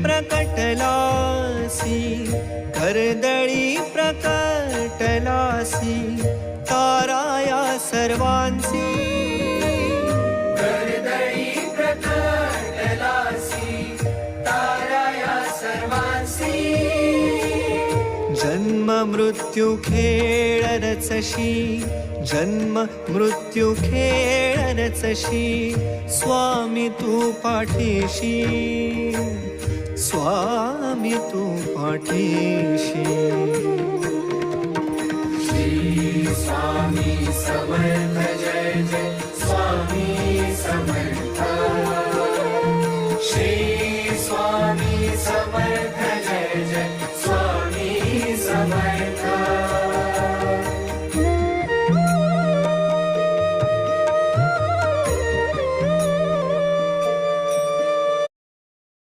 प्रकटलासी, कर्दळी प्रकटलासी, ताराया सर्वांसी. कर्दळी प्रकटलासी, ताराया सर्वांसी. जन्म मृत्यू खेळ रचशी, जन्म मृत्यू खेळ रचशी, स्वामी तू पाठीशी, स्वामी तू पाठीशी. श्री स्वामी समर्थ जय जय स्वामी समर्थ.